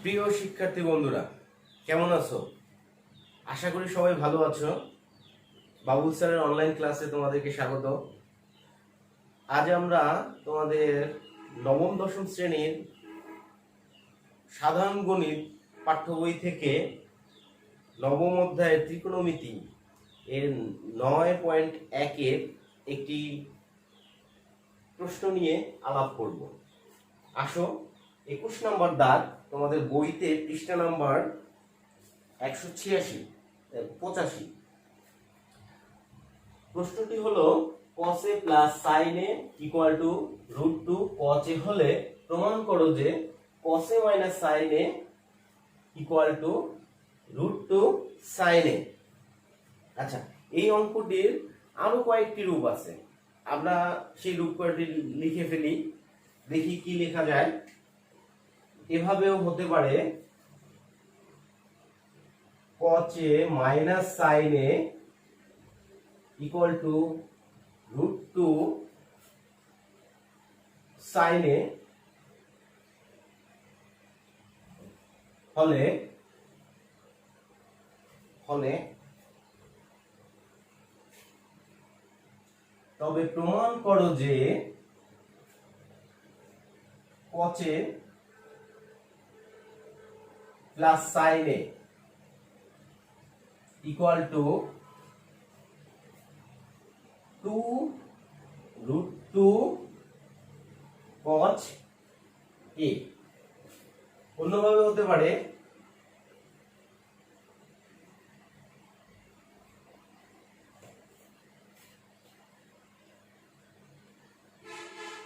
প্রিয় শিক্ষার্থী বন্ধুরা, কেমন আছো? আশা করি সবাই ভালো আছো। বাবুল স্যারের অনলাইন ক্লাসে তোমাদেরকে স্বাগত। আজ আমরা তোমাদের নবম দশম শ্রেণীর সাধারণ গণিত পাঠ্য বই থেকে নবম অধ্যায়ের ত্রিকোণমিতি এর 9.1-এর একটি প্রশ্ন নিয়ে আলাপ করব। আসো, 21 নম্বর দাগ, তোমাদের বইতে পৃষ্ঠা নাম্বার 186-85। প্রশ্নটি হলো cos a plus sin a equal to √2 cos a হলে প্রমাণ করো যে cos a minus sin a equal to √2 sin a। আচ্ছা, এই অঙ্কটির আরো কয়েকটি রূপ আছে, আমরা সেই রূপ কয়টি লিখে ফেলি, দেখি কি লেখা যায়। এভাবেও হতে পারে cos a minus sin a equal to √2 sin a হলে তবে প্রমাণ করো যে cos a plus sin a equal to 2√2 cos a। অন্যভাবে হতে পারে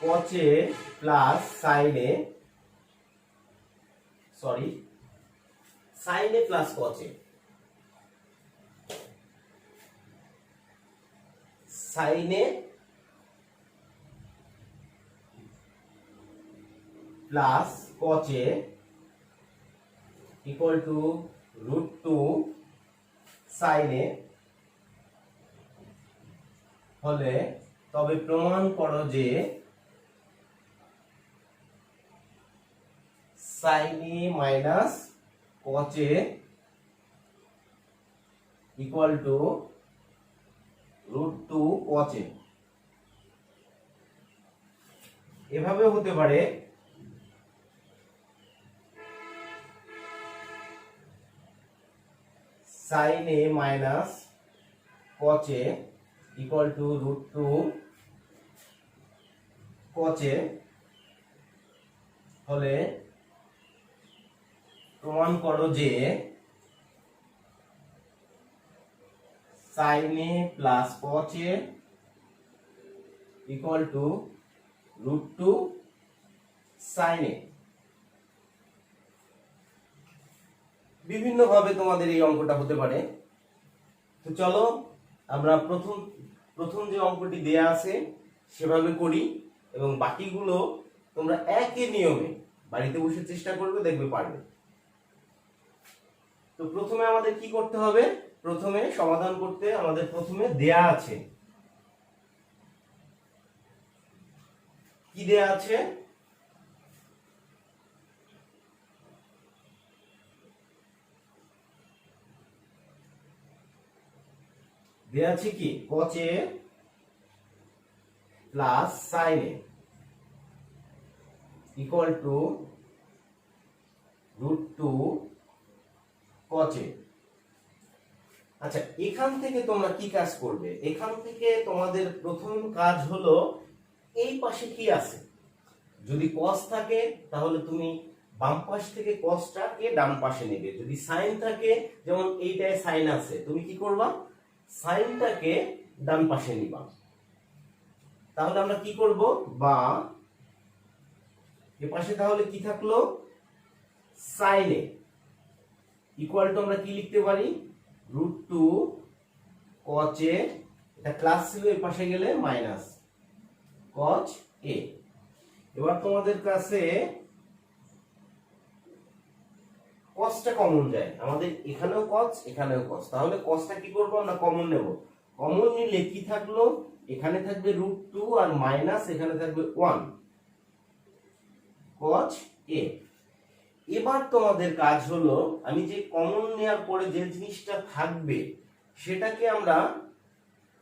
cos a plus sin a, sin a plus cos a, sin a plus cos a equal to √2 sin a হলে তবে প্রমাণ করো যে sin a minus cos a equal to √2 cos a। এভাবে হতে পারে sin a minus cos a equal to √2 cos a হলে প্রমাণ করো যে sin a plus cos a equal to √2 sin a। বিভিন্ন ভাবে তোমাদের এই অঙ্কটা হতে পারে। তো চলো আমরা প্রথম যে অঙ্কটি দেয়া আছে সেভাবে করি, এবং বাকিগুলো তোমরা একই নিয়মে বাড়িতে বসে চেষ্টা করবে, দেখবে পারবে। তো প্রথমে আমাদের কি করতে হবে? প্রথমে সমাধান করতে আমাদের প্রথমে দেয়া আছে, কি দেয়া আছে? দেয়া আছে কি cos a plus sin a equal to √2 cos a। আচ্ছা, এখান থেকে তোমরা কি কাজ করবে? এখান থেকে তোমাদের প্রথম কাজ হলো এই পাশে কি আছে। যদি cos থাকে তাহলে তুমি বাম পাশ থেকে cosটাকে ডান পাশে নেবে, যদি sin থাকে, যেমন এইটায় sin আছে, তুমি কি করবা? সাইনটাকে ডান পাশে নিবা। তাহলে আমরা কি করব? বা এ পাশে তাহলে কি থাকলো? sin a ইকুয়াল টু আমরা কি লিখতে পারি? √2 cos a, এটা প্লাস ছিল, এই পাশে গেলে মাইনাস cos a। এবার তোমাদের কাছে cosটা কমন যায়, আমাদের এখানেও cos এখানেও cos, তাহলে cosটা কি করব? আমরা কমন নেব। কমন নিলে কি থাকলো? এখানে থাকবে √2 আর মাইনাস এখানে থাকবে 1 cos a। এবার তোমাদের কাজ হলো আমি যে কমন নেওয়ার পরে যে জিনিসটা থাকবে সেটাকে আমরা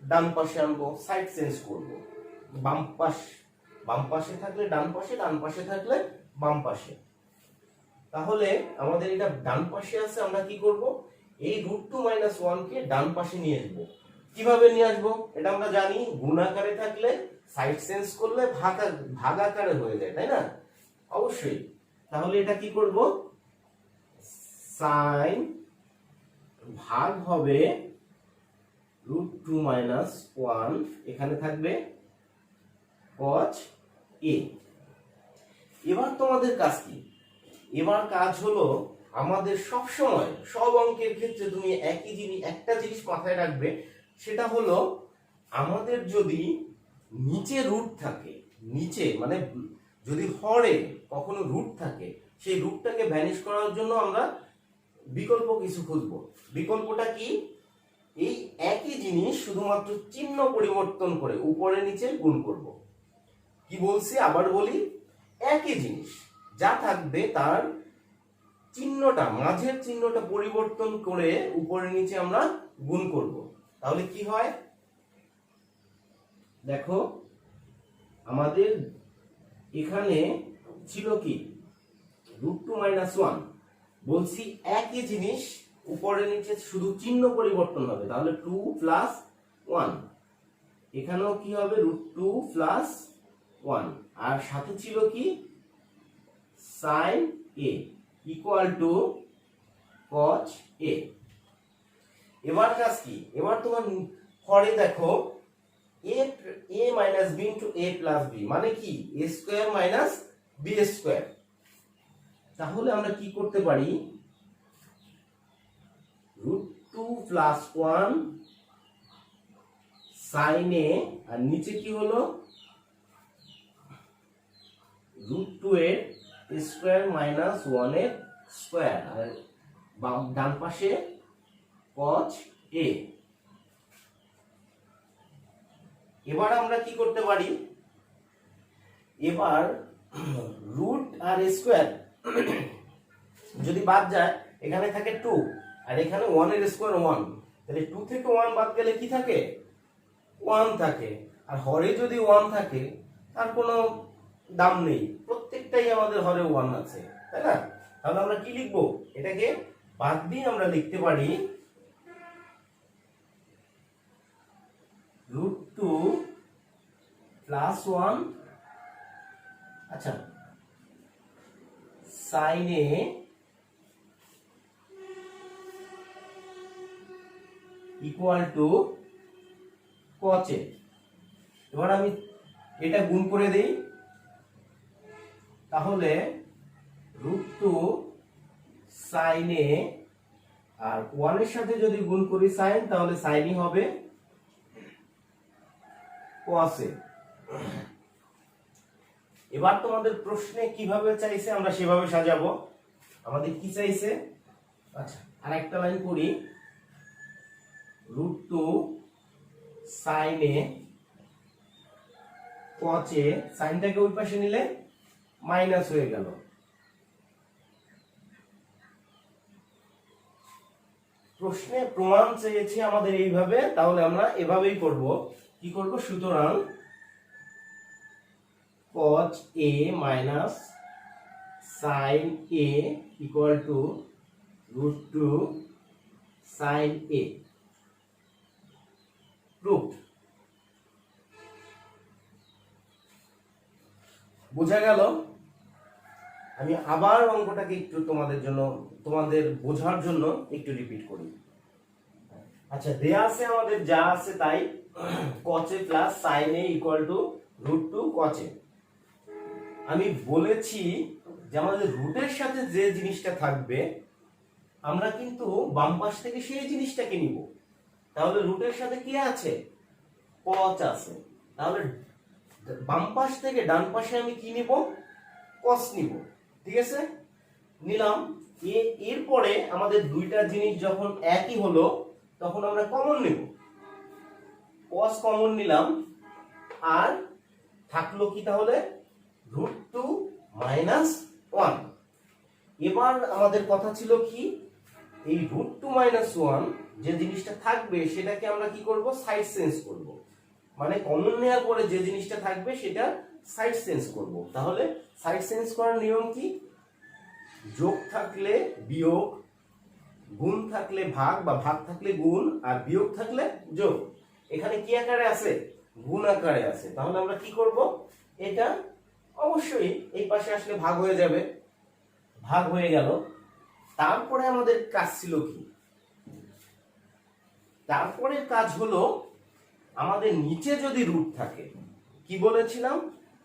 ডান পাশে আনবো, সাইড চেঞ্জ করব। বাম পাশে থাকলে ডান পাশে, ডান পাশে থাকলে বাম পাশে। তাহলে আমাদের এটা ডান পাশে আছে, আমরা কি করব, এই √2 - 1 কে ডান পাশে নিয়ে আসবো। কিভাবে নিয়ে আসবো এটা আমরা জানি, গুণাকারে থাকলে সাইড চেঞ্জ করলে ভাগাকারে হয়ে যায়, তাই না? অবশ্যই। তাহলে এটা কি করব, সাইন ভাগ হবে √2 - 1, এখানে থাকবে cos a। এবার তোমাদের কাজ কি, এবার কাজ হলো আমাদের সব সময় সব অঙ্কের ক্ষেত্রে তুমি একই জিনিস, একটা জিনিস মাথায় রাখবে, সেটা হলো আমাদের যদি নিচে রুট থাকে, নিচে মানে যদি হরে কখনো রুট থাকে, সেই রুটটাকে ভ্যানিশ করার জন্য আমরা বিকল্প কিছু খুঁজবো। বিকল্পটা কি, এই একই জিনিস শুধুমাত্র চিহ্ন পরিবর্তন করে উপরে নিচে গুণ করব। কি বলছি আবার বলি, একই জিনিস যা থাকবে তার চিহ্নটা, মাঝের চিহ্নটা পরিবর্তন করে উপরে নিচে আমরা গুণ করব। তাহলে কি হয় দেখো, আমাদের এখানে ছিল কি √2 - 1, বলছি একই জিনিস উপরে নিচে শুধু চিহ্ন পরিবর্তন হবে, তাহলে 2 + 1, এখানেও কি হবে √2 + 1, আর সাথে ছিল কি sin a = cos a। এবার কাজ কি, এবার তোমার হরে দেখো a - b * a + b মানে কি a² - b²। তাহলে আমরা কি করতে পারি, √2 + 1 sin a, আর নিচে কি হলো √2 এর স্কয়ার - 1 এর স্কয়ার, আর ডান পাশে cos a। এবার আমরা কি করতে পারি, এবার রুট আর স্কয়ার যদি বাদ যায়, এখানে থাকে 2 আর এখানে 1 এর স্কয়ার 1, তাহলে 2 থেকে 1 বাদ গেলে কি থাকে 1 থাকে। আর হরে যদি 1 থাকে তার কোনো দাম নেই, প্রত্যেকটাই আমাদের হরে 1 আছে, তাই না? তাহলে আমরা কি লিখবো, এটাকে বাদ দিয়ে আমরা লিখতে পারি √2 + 1, আচ্ছা sin a = cos a। এবার আমি এটা গুণ করে দেই, তাহলে √2 sin a আর 1 এর সাথে যদি গুণ করি sin, তাহলে sin ই হবে cos a। এবার তোমাদের প্রশ্নে কিভাবে চাইছে আমরা সেভাবে সাজাবো। আমাদের কি চাইছে, আচ্ছা আরেকটা লাইন করি, √2 sin a cos a, সাইনটাকে ওই পাশে নিলে মাইনাস হয়ে গেল। প্রশ্নে প্রমাণ চেয়েছে আমাদের এইভাবে, তাহলে আমরা এভাবেই করব। কি করব, সুতরাং cos a minus sin a = √2 sin a। Proof বোঝা গেল? আমি আবার অঙ্কটাকে একটু তোমাদের জন্য, তোমাদের বোঝার জন্য একটু রিপিট করি। আচ্ছা দেয়া আছে আমাদের যা আছে তাই, cos a plus sin a = √2 cos a। আমি বলেছি যে আমাদের রুটের সাথে যে জিনিসটা থাকবে আমরা কিন্তু বাম পাশ থেকে সেই জিনিসটাকে নিব। তাহলে রুটের সাথে কি আছে, cos আছে, তাহলে বাম পাশ থেকে ডান পাশে আমি কি নিব, cos নিব। ঠিক আছে, নিলাম। এরপরে আমাদের দুইটা জিনিস যখন একই হলো তখন আমরা কমন নেব, cos কমন নিলাম, আর থাকলো কি তাহলে √2 - 1। এবার আমাদের কথা ছিল কি, এই √2 - 1 যে জিনিসটা থাকবে সেটাকে আমরা কি করব, সাইড চেঞ্জ করব। মানে কমন নেওয়ার পরে যে জিনিসটা থাকবে সেটা সাইড চেঞ্জ করব। তাহলে সাইড চেঞ্জ করার নিয়ম কি, যোগ থাকলে বিয়োগ, গুণ থাকলে ভাগ বা ভাগ থাকলে গুণ, আর বিয়োগ থাকলে যোগ। এখানে কি আকারে আছে, গুণ আকারে আছে। তাহলে আমরা কি করব, এটা অবশ্যই এই পাশে আসলে ভাগ হয়ে যাবে, ভাগ হয়ে গেল। তারপরে আমাদের কাজ ছিল কি, তারপরে কাজ হলো আমাদের নিচে যদি রুট থাকে, কি বলেছিলাম,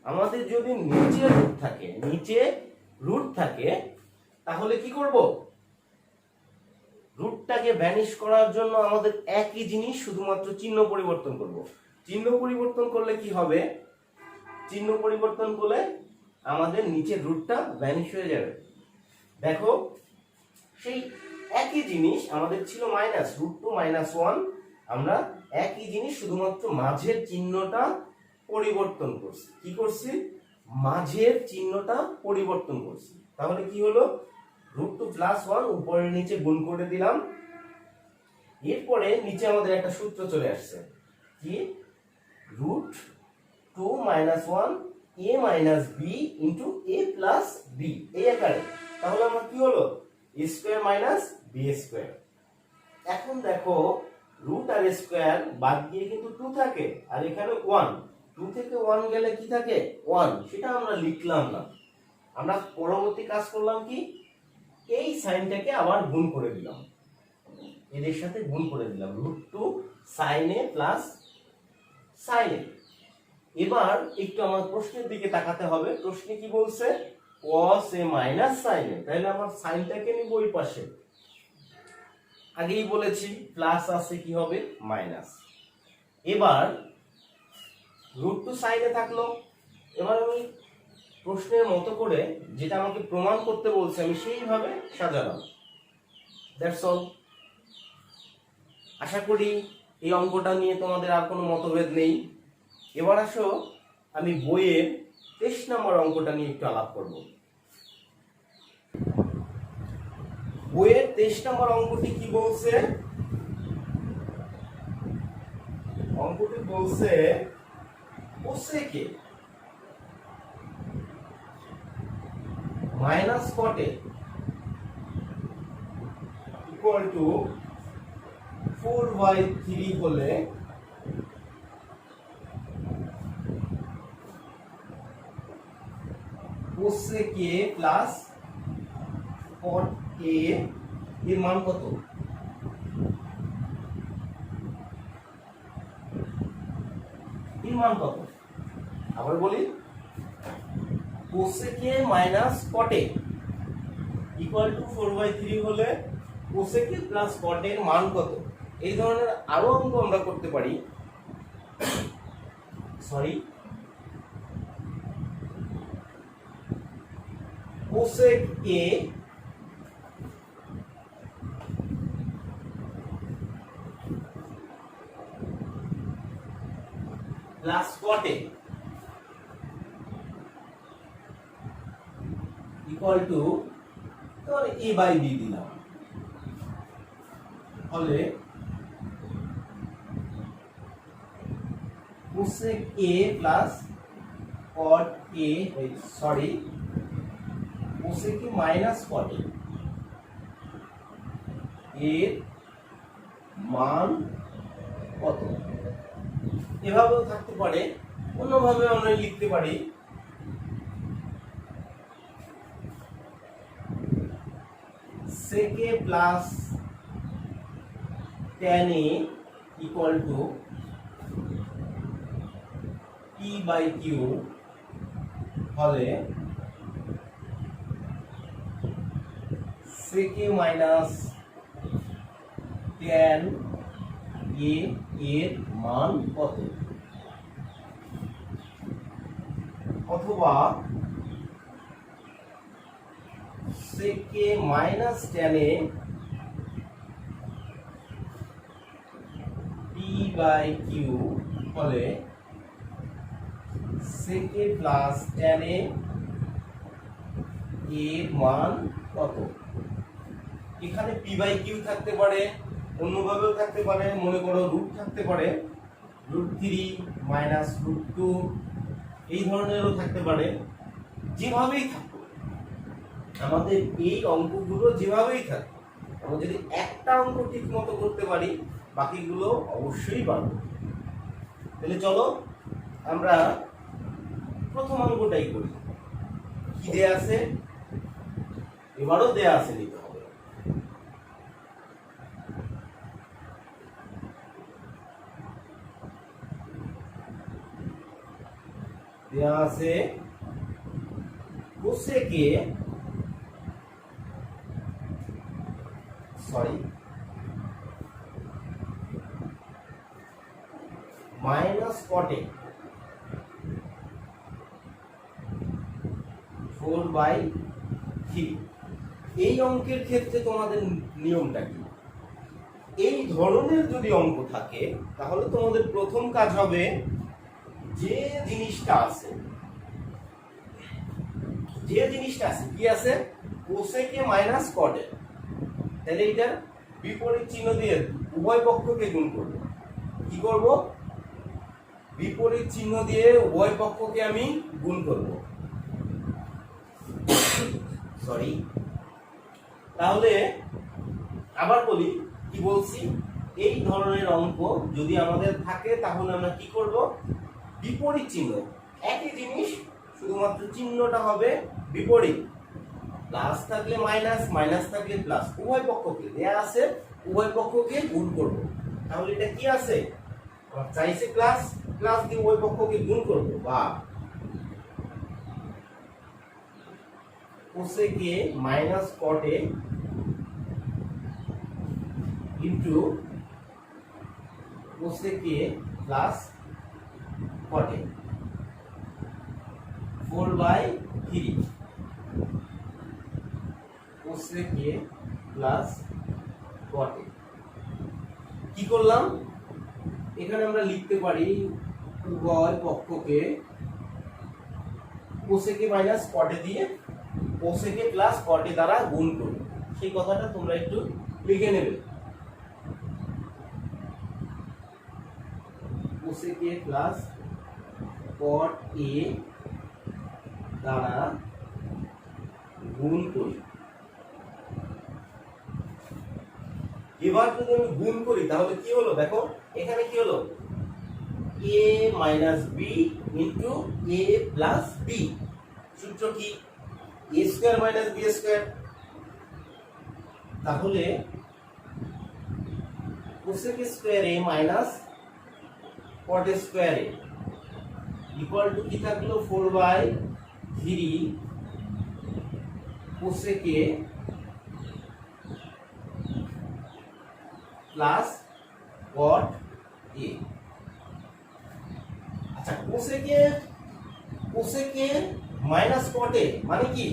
আমাদের যদি নিচে রুট থাকে, নিচে রুট থাকে তাহলে কি করব, রুটটাকে ভ্যানিশ করার জন্য আমাদের একই জিনিস, শুধুমাত্র চিহ্ন পরিবর্তন করব। চিহ্ন পরিবর্তন করলে কি হবে, চিহ্ন পরিবর্তন করলে আমাদের নিচের রুটটা ভ্যানিশ হয়ে যাবে। দেখো সেই একই জিনিস আমাদের ছিল -√2 - 1, আমরা একই জিনিস শুধুমাত্র মাঝের চিহ্নটা পরিবর্তন করছি। কি করছি, মাঝের চিহ্নটা পরিবর্তন করছি। তাহলে কি হলো, √2 + 1 উপরে নিচে গুণ করে দিলাম। এরপরে নিচে আমাদের একটা সূত্র চলে আসছে, কি, √2 - 1 a - b * a + b এই আকারে। তাহলে আমার কি হলো, a² - b²। এখন দেখো রুট আর স্কয়ার বাদ দিয়ে কিন্তু 2 থাকে, আর এখানে 1, 2 থেকে 1 গেলে কি থাকে, 1, সেটা আমরা লিখলাম না। আমরা পরবর্তী কাজ করলাম কি, এই সাইনটাকে আবার গুণ করে দিলাম, এদের সাথে গুণ করে দিলাম, √2 sin a + sin a। এবার একটু আমার প্রশ্নের দিকে তাকাতে হবে। প্রশ্নে কি বলছে, cos a - sin a। তাহলে আমার সাইনটাকে নিব ওই পাশে, আগেই বলেছি প্লাস আছে কি হবে, মাইনাস। এবার √2 sin a থাকলো। এবার আমি প্রশ্নের মতো করে যেটা আমাকে প্রমাণ করতে বলছে আমি সেইভাবে সাজালাম। That's all. আশা করি এই অঙ্কটা নিয়ে তোমাদের আর কোনো মতভেদ নেই। এবার আসো আমি বইয়ের 23 নম্বর অঙ্কটা নিয়ে একটু আলাপ করব। বইয়ের 23 নম্বর অঙ্কটি কি বলছে, অঙ্কটি বলছে কোসেকে -cot a = 4/3 হলে cosec a plus cot a এর মান কত, এর মান কত, আবার বলি, cosec a - cot a = 4/3 হলে cosec a plus cot a এর মান কত। এই ধরনের আরো অঙ্ক আমরা করতে পারি। Sorry, cosec a plus cot a = a/b দিলাম, হলে cosec a plus cot a, sorry, cosec a minus cot a এর মান কত। এভাবেও থাকতে পারে, অন্যভাবে আমরা লিখতে পারি, sec a plus tan a = p/q হলে sec a minus tan a এর মান কত। অথবা sec a minus tan a p/q হলে sec a plus tan a এর মান কত। এখানে পি বাই কিউ থাকতে পারে, অন্যভাবেও থাকতে পারে, মনে করো রুট থাকতে পারে, √3 মাইনাস √2, এই ধরনেরও থাকতে পারে। যেভাবেই থাকুক, আমাদের এই অঙ্কগুলো যেভাবেই থাকুক, আমরা যদি একটা অঙ্ক ঠিক মতো করতে পারি, বাকিগুলো অবশ্যই পারবো। তাহলে চলো আমরা প্রথম অঙ্কটাই করি। কি দেয়া আছে? এবারও দেয়া আছে, নিতে হবে। দেয়া আছে কোসেকে মাইনাস কটে 4/3। এই অঙ্কের ক্ষেত্রে তোমাদের নিয়মটা কি? এই ধরনের যদি অঙ্ক থাকে তাহলে তোমাদের প্রথম কাজ হবে, যে জিনিসটা আছে কি আছে? Cosec A minus cot A. তাহলে এটার বিপরীত চিহ্ন দিয়ে উভয় পক্ষকে গুণ করব। কি করব? বিপরীত চিহ্ন দিয়ে উভয় পক্ষকে আমি গুণ করব। সরি, তাহলে আবার বলি, কি বলছি? এই ধরনের অঙ্ক যদি আমাদের থাকে তাহলে আমরা কি করব? বিপরীত চিহ্ন, একই জিনিস, শুধুমাত্র চিহ্নটা হবে বিপরীত। প্লাস থাকলে মাইনাস, মাইনাস থাকলে প্লাস, উভয় পক্ষকে দেয়া আছে, উভয় পক্ষকে গুণ করব। তাহলে এটা কি আছে? আমার চাইছে প্লাস, প্লাস দিয়ে উভয় পক্ষকে গুণ করব। বা cosec A minus cot A into cosec A plus cot A 4/3। Cosec A plus cot A. কি করলাম? এখানে আমরা লিখতে পারি উভয় পক্ষকে কোসেকে মাইনাস কটে দিয়ে কোসেকে প্লাস কটে দ্বারা গুণ করব। সেই কথাটা তোমরা একটু লিখে নেবে। কোসেকে প্লাস কট এ দ্বারা গুণ করি। এবার যদি আমি গুণ করি তাহলে কি হলো? দেখো এখানে কি হলো? a minus B into A plus B. সূত্র কি? a square minus B square. তাহলে cosec square A minus cot square A equal to কি থাকলো? 4/3 কোসেক এ প্লাস কট এ। আচ্ছা, কোসেকে মাইনাস কটে মানে কি?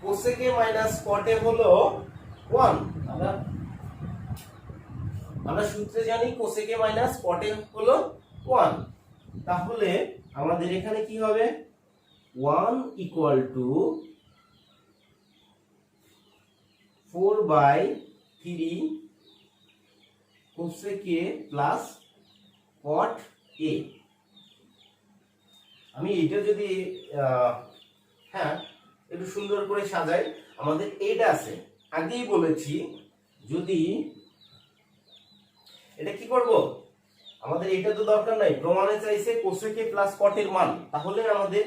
কোসেকে মাইনাস কটে হলো 1। আমরা সূত্রে জানি কোসেকে মাইনাস কটে হলো 1। তাহলে আমাদের এখানে কি হবে? 1 equal to 4/3 cosec A plus cot A. আমি এটা যদি হ্যাঁ একটু সুন্দর করে সাজাই, আমাদের এটা আছে, আগেই বলেছি, যদি এটা কি করব? আমাদের এটা তো দরকার নাই, প্রমাণে চাইছে কোসেকে প্লাস কটের মান। তাহলে আমাদের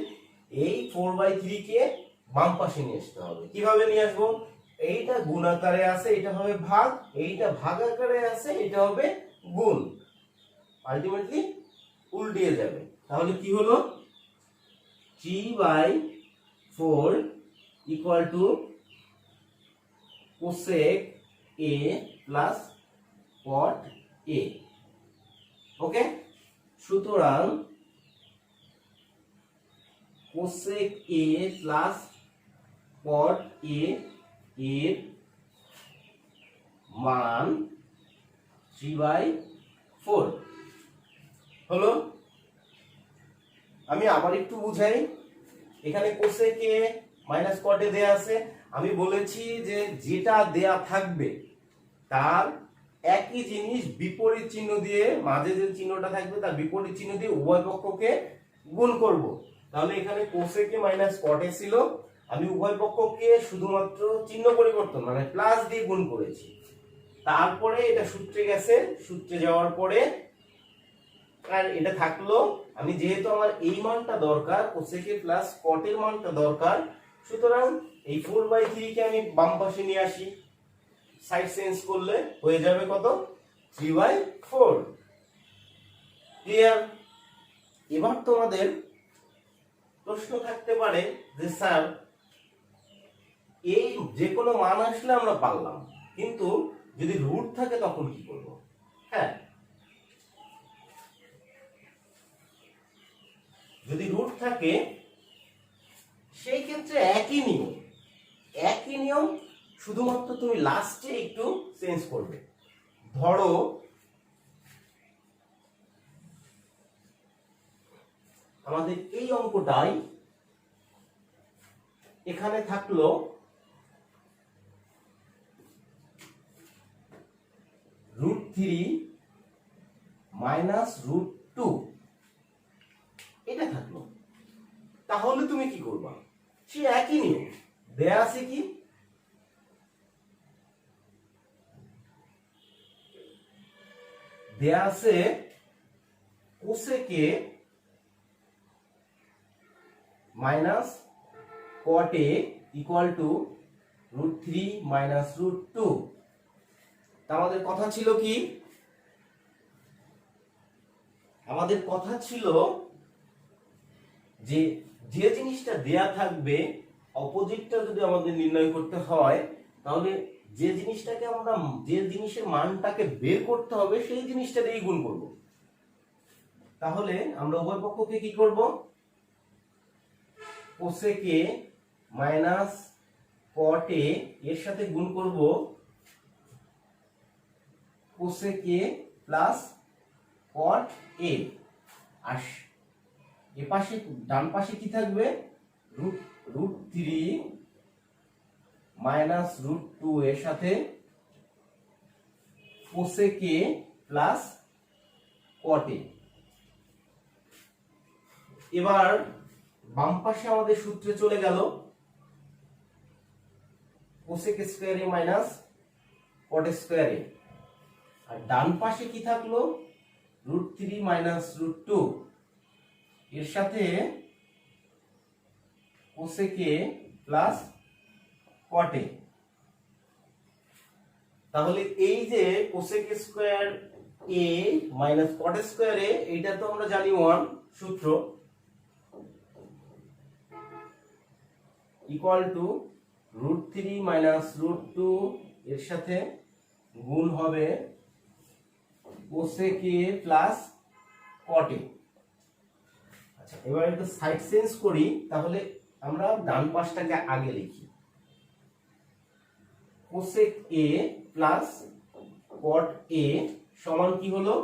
এই 4/3 কে বাম পাশে নিয়ে আসতে হবে। কিভাবে নিয়ে আসবো? এইটা গুণ আকারে আছে, এটা হবে ভাগ, এইটা ভাগ আকারে আছে, এটা হবে গুণ। আলটিমেটলি উল্টিয়ে যাবে। তাহলে কি হলো? 3/4 equal to cosec A plus cot A. Okay, সুতরাং কোসেক এ প্লাস কট এ এর মান 3/4 হলো। আমি আবার একটু বুঝাই। এখানে কোসেক এ মাইনাস কটে দেয়া আছে। আমি বলেছি যে যেটা দেয়া থাকবে তার একই জিনিস বিপরীত চিহ্ন দিয়ে, মাঝে যে চিহ্নটা থাকবে তার বিপরীত চিহ্ন দিয়ে উভয় পক্ষকে গুণ করব। তাহলে এখানে কোসেকে মাইনাস কটে ছিল, আমি উভয় পক্ষকে শুধুমাত্র চিহ্ন পরিবর্তন মানে প্লাস দিয়ে গুণ করেছি। তারপরে এটা সূত্রে গেছে, সূত্রে যাওয়ার পরে আর এটা থাকলো। আমি যেহেতু আমার এই মানটা দরকার, কোসেকে প্লাস কটের মানটা দরকার, সুতরাং এই 4/3 কে আমি বাম পাশে নিয়ে আসি, সাইড চেঞ্জ করলে হয়ে যাবে কত 3/4। ক্লিয়ার? এবার তোমাদের প্রশ্ন থাকতে পারে যে স্যার এই যে কোনো মান আসলে আমরা পারলাম, কিন্তু যদি রুট থাকে তখন কি করব? হ্যাঁ, যদি রুট থাকে সেই ক্ষেত্রে একই নিয়ম, শুধুমাত্র তুমি লাস্টে একটু চেঞ্জ করবে। ধরো আমাদের এই অঙ্কটাই এখানে থাকলো √3 - √2, এটা থাকলো। তাহলে তুমি কি করবা? সে একই নিয়ম দেয়া আছে, কি দেয়া আছে কোসেকে মাইনাস কটে ইকুয়াল টু √3 - √2। আমাদের কথা ছিল কি? আমাদের কথা ছিল যে যে জিনিসটা দেয়া থাকবে অপোজিটটা যদি আমাদের নির্ণয় করতে হয়, তাহলে যে জিনিসটাকে আমরা, যে জিনিসের মানটাকে বের করতে হবে সেই জিনিসটা দিয়েই গুণ করব। তাহলে আমরা উভয় পক্ষকে কি করব? কোসেকে মাইনাস কটে এর সাথে গুণ করব কোসেকে প্লাস কট এ। আর এ পাশে ডান পাশে কি থাকবে? √3 - √2 এর সাথে কোসেকে প্লাস কটে। এবার বাম পাশে আমাদের সূত্রে চলে গেল কোসেক স্কয়ারে মাইনাস কট স্কয়ারে, আর ডান পাশে কি থাকলো? √3 - √2 এর সাথে কোসেকে প্লাস কটে। তাহলে এই যে cosec square A minus cot square এ, এইটা তো আমরা জানি 1 সূত্র, ইকুয়াল টু √3 - √2 এর সাথে গুণ হবে কোসেকে প্লাস কটে। আচ্ছা, এবার একটু সাইড চেঞ্জ করি, তাহলে আমরা ডান পাশটাকে আগে লিখি। কোসেক এ প্লাস কট এ সমান কি হলো?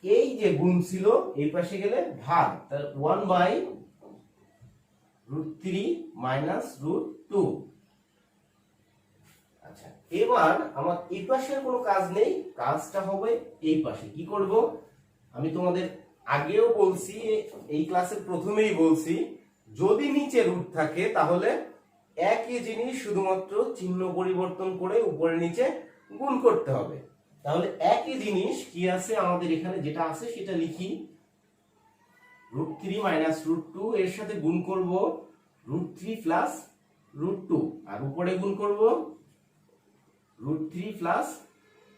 এই যে গুণ ছিল এই পাশে গেলে ভাগ, তাহলে 1/√3 - √2। আচ্ছা, এবার আমার এই পাশের কোনো কাজ নেই, কাজটা হবে এই পাশে। কি করব? আমি তোমাদের আগেও বলছি, এই ক্লাসের প্রথমেই বলছি, যদি নিচে রুট থাকে তাহলে একই জিনিস শুধুমাত্র চিহ্ন পরিবর্তন করে উপরে নিচে গুণ করতে হবে। তাহলে একই জিনিস কি আছে আমাদের এখানে, যেটা আছে সেটা লিখি। √3 - √2 এর সাথে গুণ করব √3 প্লাস √2, আর উপরে গুণ করব √3 প্লাস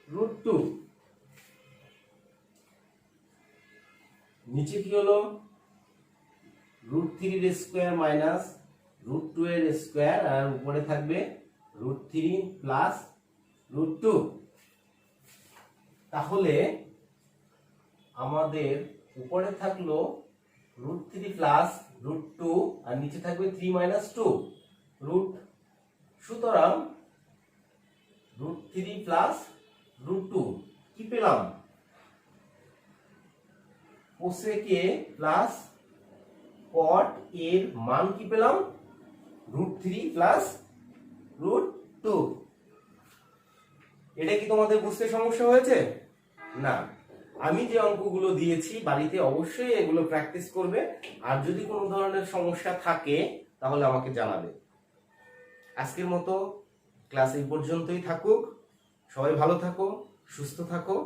√2। নিচে কি হলো? √3 এর স্কয়ার মাইনাস √2 এর স্কয়ার, আর উপরে থাকবে √3 প্লাস √2। তাহলে আমাদের উপরে থাকলো √3 প্লাস √2, আর নিচে থাকবে 3 - 2 রুট। সুতরাং √3 প্লাস √2 কি পেলাম? কোসেকে প্লাস কট এর মান কি পেলাম? √3 প্লাস √2। এটা কি তোমাদের বুঝতে সমস্যা হয়েছে? না। আমি যে অঙ্কগুলো দিয়েছি বাড়িতে অবশ্যই এগুলো প্র্যাকটিস করবে, আর যদি কোনো ধরনের সমস্যা থাকে তাহলে আমাকে জানাবে। আজকের মতো ক্লাস এই পর্যন্তই থাকুক। সবাই ভালো থাকো, সুস্থ থাকো,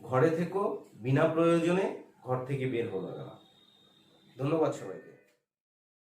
ঘরে থেকো, বিনা প্রয়োজনে ঘর থেকে বের হলো না। ধন্যবাদ সবাইকে।